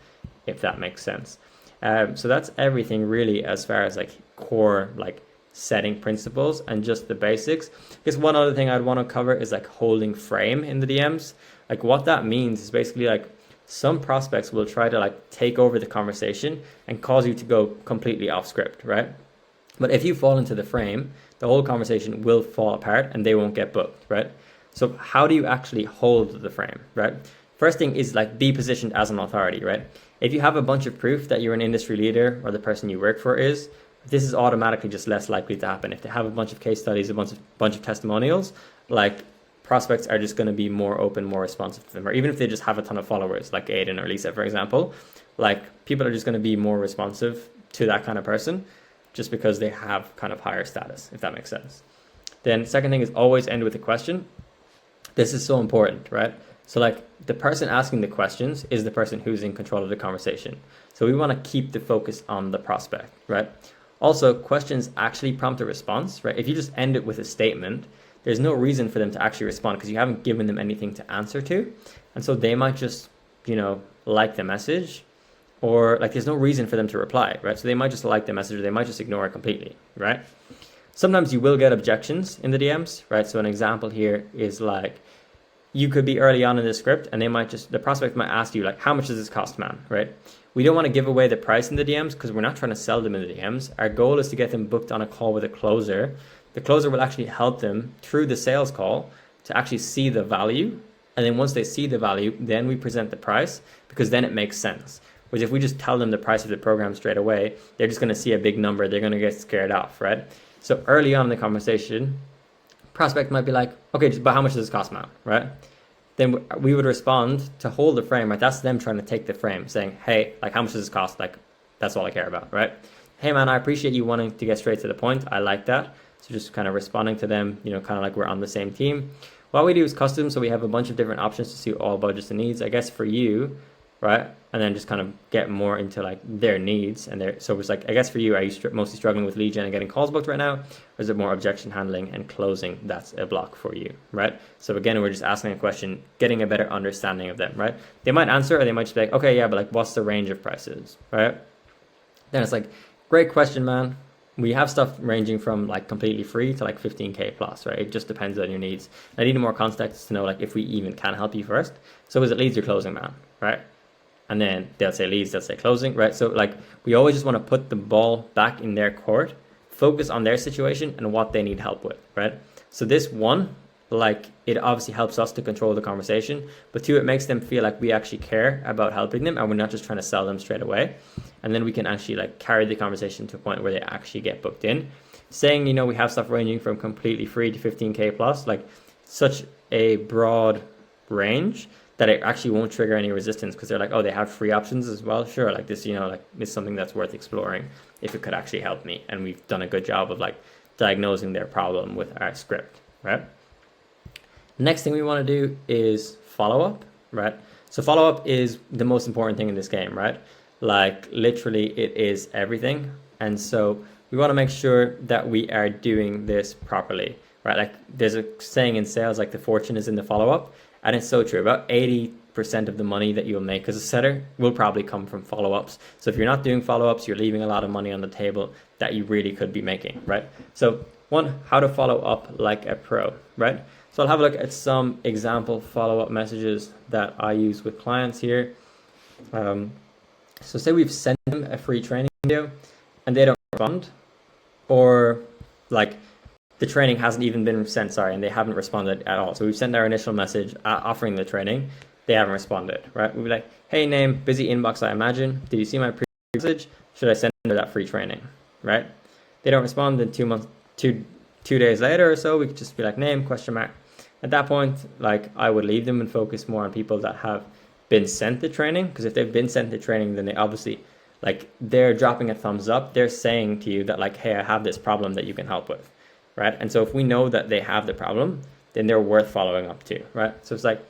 if that makes sense. So that's everything really as far as like core like setting principles and just the basics. I guess one other thing I'd want to cover is like holding frame in the DMs. Like, what that means is basically like some prospects will try to like take over the conversation and cause you to go completely off script, right? But if you fall into the frame, the whole conversation will fall apart and they won't get booked, right? So how do you actually hold the frame, right? First thing is like be positioned as an authority, right? If you have a bunch of proof that you're an industry leader or the person you work for is, this is automatically just less likely to happen. If they have a bunch of case studies, a bunch of testimonials, like, prospects are just going to be more open, more responsive to them. Or even if they just have a ton of followers, like Aiden or Lisa, for example, like, people are just going to be more responsive to that kind of person just because they have kind of higher status, if that makes sense. Then second thing is always end with a question. This is so important, right? So like the person asking the questions is the person who's in control of the conversation. So we want to keep the focus on the prospect, right? Also, questions actually prompt a response, right? If you just end it with a statement, there's no reason for them to actually respond because you haven't given them anything to answer to. And so they might just, like the message, or like there's no reason for them to reply, right? So they might just like the message or they might just ignore it completely, right? Sometimes you will get objections in the DMs, right? So an example here is like, you could be early on in the script and the prospect might ask you like, how much does this cost, man, right? We don't want to give away the price in the DMs because we're not trying to sell them in the DMs. Our goal is to get them booked on a call with a closer. The closer will actually help them through the sales call to actually see the value. And then once they see the value, then we present the price because then it makes sense. Whereas if we just tell them the price of the program straight away, they're just going to see a big number. They're going to get scared off, right? So early on in the conversation, prospect might be like, okay, but how much does this cost, man, right? Then we would respond to hold the frame, right? That's them trying to take the frame, saying, hey, like, how much does this cost? Like, that's all I care about, right? Hey, man, I appreciate you wanting to get straight to the point. I like that. So just kind of responding to them, kind of like we're on the same team. What we do is custom, so we have a bunch of different options to suit all budgets and needs. I guess for you, right? And then just kind of get more into like their needs and so it's like, I guess for you, are you mostly struggling with lead gen and getting calls booked right now? Or is it more objection handling and closing that's a block for you, right? So again, we're just asking a question, getting a better understanding of them, right? They might answer or they might just be like, okay, yeah, but like what's the range of prices, right? Then it's like, great question, man. We have stuff ranging from like completely free to like 15K plus, right? It just depends on your needs. I need more context to know like if we even can help you first. So is it leads or closing, man, right? And then they'll say leads, they'll say closing, right? So like we always just want to put the ball back in their court, focus on their situation and what they need help with, right? So this one, like it obviously helps us to control the conversation, but two, it makes them feel like we actually care about helping them and we're not just trying to sell them straight away. And then we can actually like carry the conversation to a point where they actually get booked in. Saying, we have stuff ranging from completely free to 15K plus, like such a broad range that it actually won't trigger any resistance because they're like, oh, they have free options as well. Sure, like this, like it's something that's worth exploring if it could actually help me. And we've done a good job of like diagnosing their problem with our script, right? Next thing we want to do is follow up, right? So follow up is the most important thing in this game, right? Like literally it is everything. And so we want to make sure that we are doing this properly, right? Like there's a saying in sales, like the fortune is in the follow up. And it's so true. About 80% of the money that you'll make as a setter will probably come from follow-ups. So if you're not doing follow-ups, you're leaving a lot of money on the table that you really could be making, right? So one, how to follow up like a pro, right? So I'll have a look at some example follow-up messages that I use with clients here. So say we've sent them a free training video and they don't respond, or like the training hasn't even been sent, and they haven't responded at all. So we've sent our initial message offering the training. They haven't responded, right? We'll be like, hey, name, busy inbox, I imagine. Did you see my previous message? Should I send them that free training, right? They don't respond. Then 2 days later or so, we could just be like, name, question mark. At that point, like I would leave them and focus more on people that have been sent the training. Because if they've been sent the training, then they obviously, like they're dropping a thumbs up. They're saying to you that like, hey, I have this problem that you can help with. Right? And so if we know that they have the problem, then they're worth following up to, right? So it's like,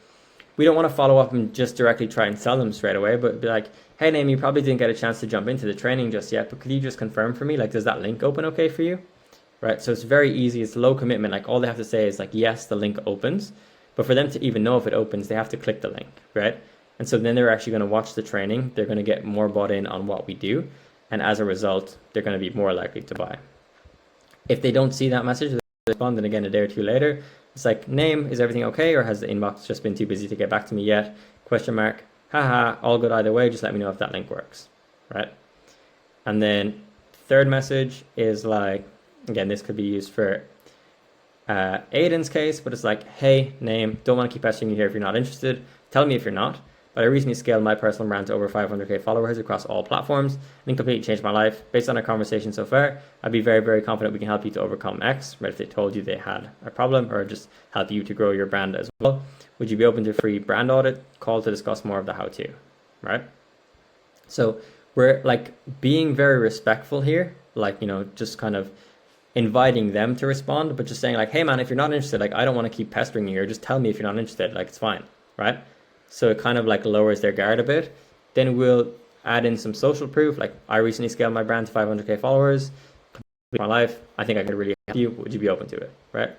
we don't want to follow up and just directly try and sell them straight away, but be like, hey, Naomi, you probably didn't get a chance to jump into the training just yet, but could you just confirm for me? Like, does that link open okay for you? Right? So it's very easy. It's low commitment. Like all they have to say is like, yes, the link opens, but for them to even know if it opens, they have to click the link, right? And so then they're actually going to watch the training. They're going to get more bought in on what we do. And as a result, they're going to be more likely to buy. If they don't see that message, they respond, and again, a day or two later, it's like, name, is everything okay? Or has the inbox just been too busy to get back to me yet? Question mark, haha, all good either way. Just let me know if that link works, right? And then third message is like, again, this could be used for Aiden's case, but it's like, hey, name, don't want to keep pestering you here if you're not interested. Tell me if you're not. But I recently scaled my personal brand to over 500K followers across all platforms and completely changed my life. Based on our conversation so far, I'd be very, very confident we can help you to overcome X, right? If they told you they had a problem, or just help you to grow your brand as well. Would you be open to a free brand audit call to discuss more of the how-to, right? So we're like being very respectful here, like, just kind of inviting them to respond, but just saying like, hey man, if you're not interested, like I don't want to keep pestering you here. Just tell me if you're not interested, like it's fine, right? So it kind of like lowers their guard a bit. Then we'll add in some social proof, like I recently scaled my brand to 500k followers, my life. I think I could really help you. Would you be open to it, right?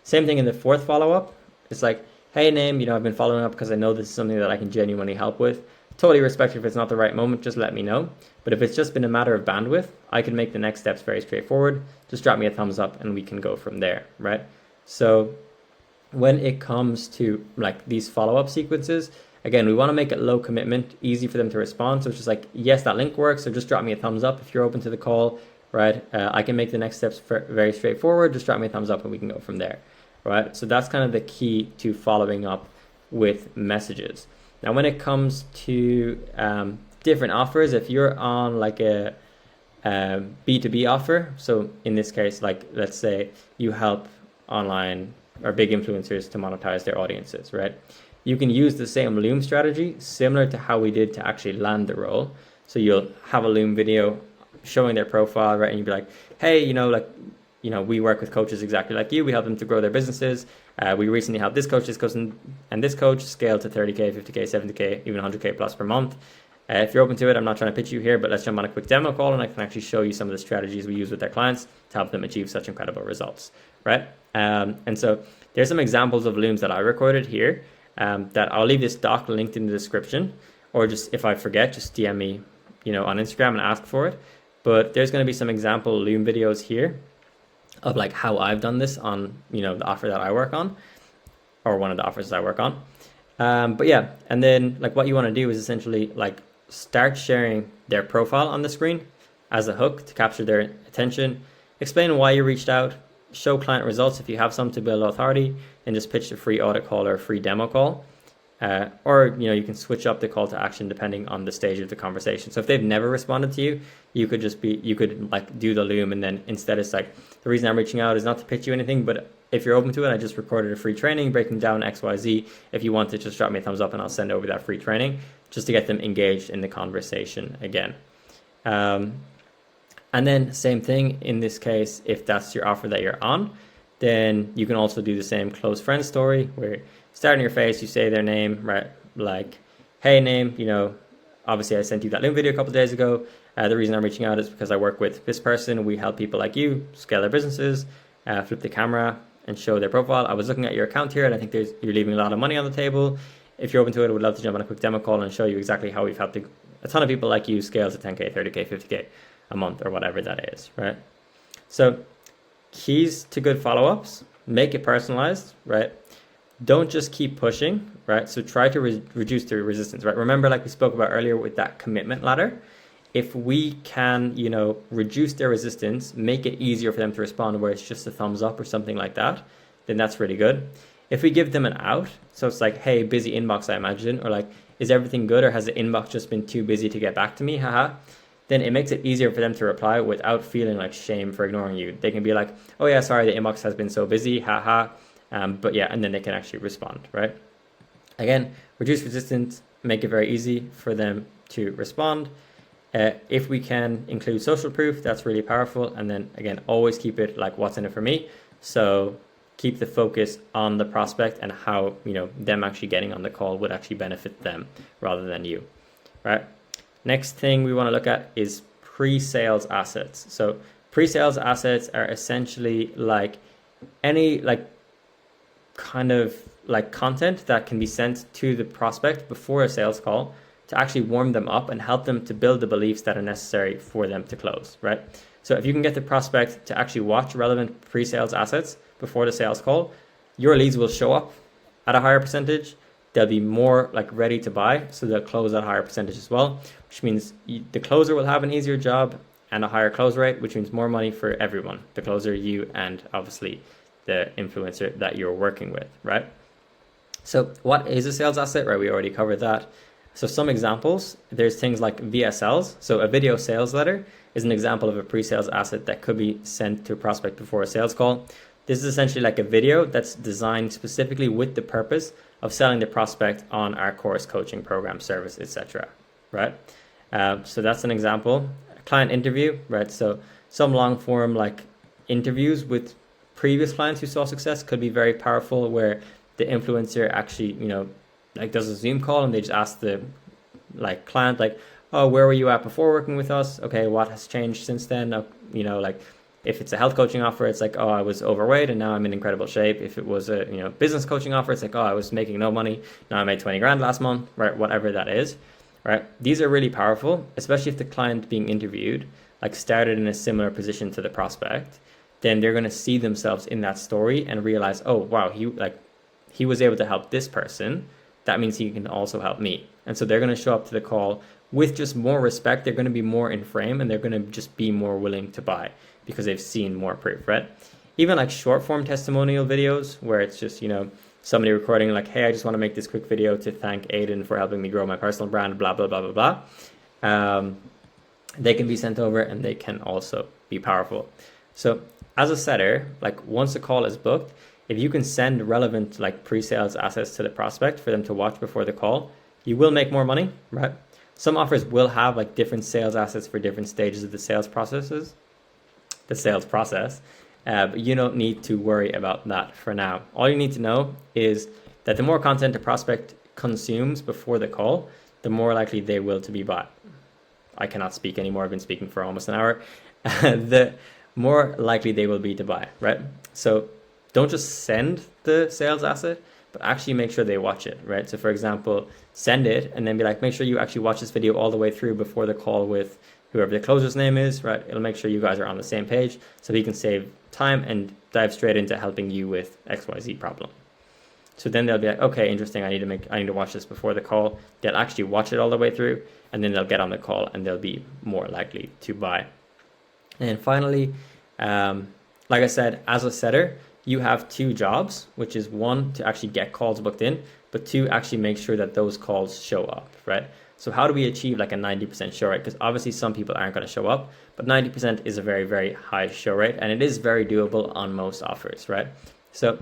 Same thing in the fourth follow-up. It's like, hey, name, I've been following up because I know this is something that I can genuinely help with. Totally respect if it's not the right moment, just let me know. But if it's just been a matter of bandwidth, I can make the next steps very straightforward. Just drop me a thumbs up and we can go from there, right? So when it comes to like these follow-up sequences, again, we want to make it low commitment, easy for them to respond. So it's just like, yes, that link works. So just drop me a thumbs up if you're open to the call, right? I can make the next steps very straightforward. Just drop me a thumbs up and we can go from there, right? So that's kind of the key to following up with messages. Now, when it comes to different offers, if you're on like a B2B offer, so in this case, like let's say you help online or big influencers to monetize their audiences, right? You can use the same Loom strategy, similar to how we did to actually land the role. So you'll have a Loom video showing their profile, right? And you'd be like, hey, we work with coaches exactly like you. We help them to grow their businesses. We recently helped this coach, and this coach scale to 30K, 50K, 70K, even 100K plus per month. If you're open to it, I'm not trying to pitch you here, but let's jump on a quick demo call and I can actually show you some of the strategies we use with their clients to help them achieve such incredible results, right? And so there's some examples of Looms that I recorded here that I'll leave this doc linked in the description, or just if I forget, just DM me, on Instagram and ask for it. But there's going to be some example Loom videos here of like how I've done this on, the offer that I work on, or one of the offers I work on. But yeah, and then like what you want to do is essentially like start sharing their profile on the screen as a hook to capture their attention, explain why you reached out, show client results if you have some to build authority, and just pitch a free audit call or a free demo call. Or you can switch up the call to action depending on the stage of the conversation. So if they've never responded to you, you could like do the Loom, and then instead it's like, the reason I'm reaching out is not to pitch you anything, but if you're open to it, I just recorded a free training breaking down XYZ. If you want to, just drop me a thumbs up and I'll send over that free training just to get them engaged in the conversation again. And then same thing in this case, if that's your offer that you're on, then you can also do the same close friend story where start in your face, you say their name, right? Like, hey, name, obviously I sent you that Loom video a couple of days ago. The reason I'm reaching out is because I work with this person. We help people like you scale their businesses, flip the camera and show their profile. I was looking at your account here and I think you're leaving a lot of money on the table. If you're open to it, I would love to jump on a quick demo call and show you exactly how we've helped a ton of people like you scale to 10K, 30K, 50K a month or whatever that is, right? So keys to good follow-ups, make it personalized, right? Don't just keep pushing, right? So try to reduce the resistance, right? Remember, like we spoke about earlier with that commitment ladder, if we can, reduce their resistance, make it easier for them to respond where it's just a thumbs up or something like that, then that's really good. If we give them an out, so it's like, hey, busy inbox, I imagine, or like, is everything good, or has the inbox just been too busy to get back to me, haha, then it makes it easier for them to reply without feeling like shame for ignoring you. They can be like, oh yeah, sorry, the inbox has been so busy, haha. But yeah, and then they can actually respond, right? Again, reduce resistance, make it very easy for them to respond. If we can include social proof, that's really powerful. And then again, always keep it like what's in it for me. So keep the focus on the prospect and how, them actually getting on the call would actually benefit them rather than you, right? Next thing we want to look at is pre-sales assets. So pre-sales assets are essentially like any kind of like content that can be sent to the prospect before a sales call to actually warm them up and help them to build the beliefs that are necessary for them to close, right? So if you can get the prospect to actually watch relevant pre-sales assets before the sales call, your leads will show up at a higher percentage. They'll be more like ready to buy, so they'll close at a higher percentage as well, which means the closer will have an easier job and a higher close rate, which means more money for everyone, the closer, you, and obviously the influencer that you're working with, right? So what is a sales asset, right? We already covered that. So some examples, there's things like VSLs. So a video sales letter is an example of a pre-sales asset that could be sent to a prospect before a sales call. This is essentially like a video that's designed specifically with the purpose of selling the prospect on our course, coaching program, service, etc. Right? So that's an example. A client interview, right? So some long form like interviews with previous clients who saw success could be very powerful, where the influencer actually, like does a Zoom call and they just ask the like client like, oh, where were you at before working with us? Okay, what has changed since then? You know, like if it's a health coaching offer, it's like, oh, I was overweight and now I'm in incredible shape. If it was a, you know, business coaching offer, it's like, oh, I was making no money, now I made 20 grand last month, right? Whatever that is, right? These are really powerful, especially if the client being interviewed like started in a similar position to the prospect. Then they're going to see themselves in that story and realize, oh wow, he was able to help this person, that means he can also help me. And so they're going to show up to the call with just more respect. They're going to be more in frame and they're going to just be more willing to buy because they've seen more proof, right? Even like short form testimonial videos where it's just, you know, somebody recording like, hey, I just want to make this quick video to thank Aiden for helping me grow my personal brand, blah, blah, blah, blah, blah. They can be sent over and they can also be powerful. So as a setter, like once a call is booked, if you can send relevant like pre-sales assets to the prospect for them to watch before the call, you will make more money, right? Some offers will have like different sales assets for different stages of the sales process, but you don't need to worry about that for now. All you need to know is that the more content a prospect consumes before the call, the more likely they will to be bought. I cannot speak anymore. I've been speaking for almost an hour. The more likely they will be to buy, right? So don't just send the sales asset, but actually make sure they watch it, right? So for example, send it and then be like, make sure you actually watch this video all the way through before the call with whoever the closer's name is, right? It'll make sure you guys are on the same page so he can save time and dive straight into helping you with XYZ problem. So then they'll be like, okay, interesting. I need to watch this before the call. They'll actually watch it all the way through and then they'll get on the call and they'll be more likely to buy. And finally, like I said, as a setter, you have two jobs, which is one, to actually get calls booked in, but two, actually make sure that those calls show up, right? So how do we achieve like a 90% show rate? Because obviously some people aren't going to show up, but 90% is a very, very high show rate and it is very doable on most offers, right? So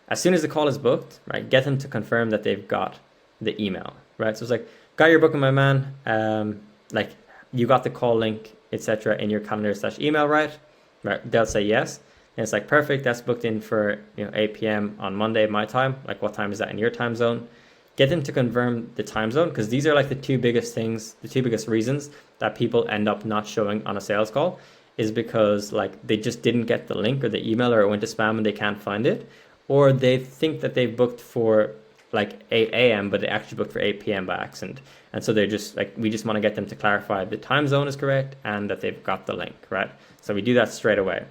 as soon as the call is booked, right, get them to confirm that they've got the email, right? So it's like, got your booking, my man. Like you got the call link, etc. in your calendar/email, right? Right. They'll say yes. And it's like, perfect. That's booked in for 8 p.m. on Monday, my time. Like what time is that in your time zone? Get them to confirm the time zone because these are like the two biggest things, the two biggest reasons that people end up not showing on a sales call is because like they just didn't get the link or the email or it went to spam and they can't find it. Or they think that they've booked for like 8 a.m. but they actually booked for 8 p.m. by accident. And so they're just like, we just want to get them to clarify the time zone is correct and that they've got the link, right? So we do that straight away.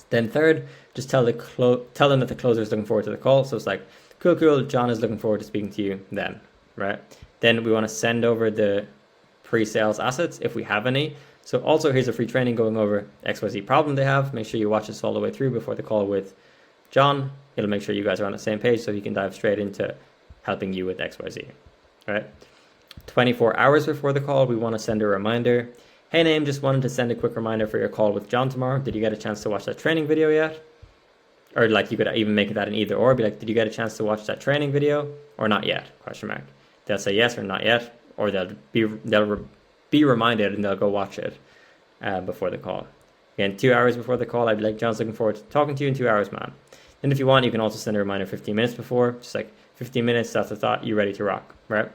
Then third, just tell them that the closer is looking forward to the call. So it's like, cool, John is looking forward to speaking to you then, right? Then we want to send over the pre-sales assets if we have any. So also here's a free training going over XYZ problem they have. Make sure you watch this all the way through before the call with John. It'll make sure you guys are on the same page so he can dive straight into helping you with XYZ, right? 24 hours before the call, we want to send a reminder. Hey, Naeem, just wanted to send a quick reminder for your call with John tomorrow. Did you get a chance to watch that training video yet? Or like you could even make that an either or, be like, did you get a chance to watch that training video or not yet? Question mark. They'll say yes or not yet, or they'll be reminded and they'll go watch it before the call. Again, 2 hours before the call, I'd be like, John's looking forward to talking to you in 2 hours, man. And if you want, you can also send a reminder 15 minutes before, just like 15 minutes, that's the thought, you're ready to rock, right?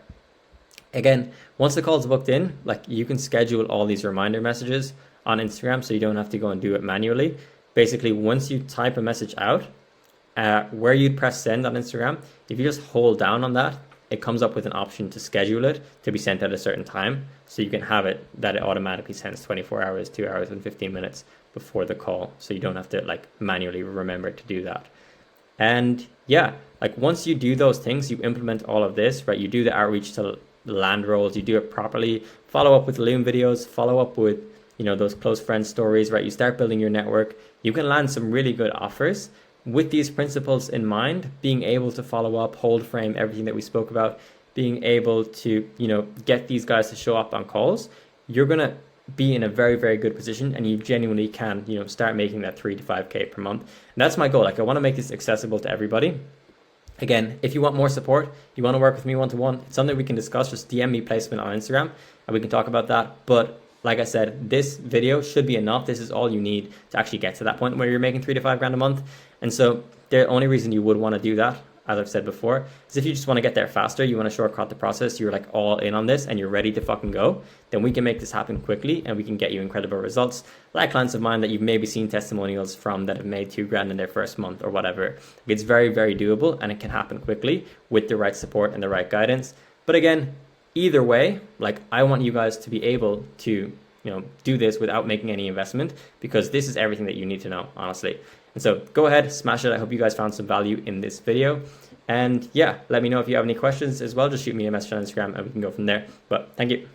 Again, once the call's booked in, like you can schedule all these reminder messages on Instagram so you don't have to go and do it manually. Basically, once you type a message out, where you'd press send on Instagram, if you just hold down on that, it comes up with an option to schedule it to be sent at a certain time. So you can have it that it automatically sends 24 hours, 2 hours and 15 minutes before the call. So you don't have to like manually remember to do that. And yeah, like once you do those things, you implement all of this, right? You do the outreach to land roles, you do it properly, follow up with Loom videos, follow up with, those close friend stories, right? You start building your network. You can land some really good offers with these principles in mind, being able to follow up, hold frame, everything that we spoke about, being able to, get these guys to show up on calls. You're going to be in a very, very good position and you genuinely can, start making that 3 to 5K per month. And that's my goal. Like I want to make this accessible to everybody. Again, if you want more support, you want to work with me one-to-one, it's something we can discuss. Just DM me placement on Instagram and we can talk about that. But like I said, this video should be enough. This is all you need to actually get to that point where you're making 3 to 5 grand a month. And so the only reason you would want to do that as I've said before, is if you just want to get there faster, you want to shortcut the process, you're like all in on this and you're ready to fucking go, then we can make this happen quickly and we can get you incredible results. Like clients of mine that you've maybe seen testimonials from that have made $2,000 in their first month or whatever. It's very, very doable and it can happen quickly with the right support and the right guidance. But again, either way, like I want you guys to be able to, do this without making any investment, because this is everything that you need to know, honestly. And so go ahead, smash it. I hope you guys found some value in this video. And yeah, let me know if you have any questions as well. Just shoot me a message on Instagram and we can go from there. But thank you.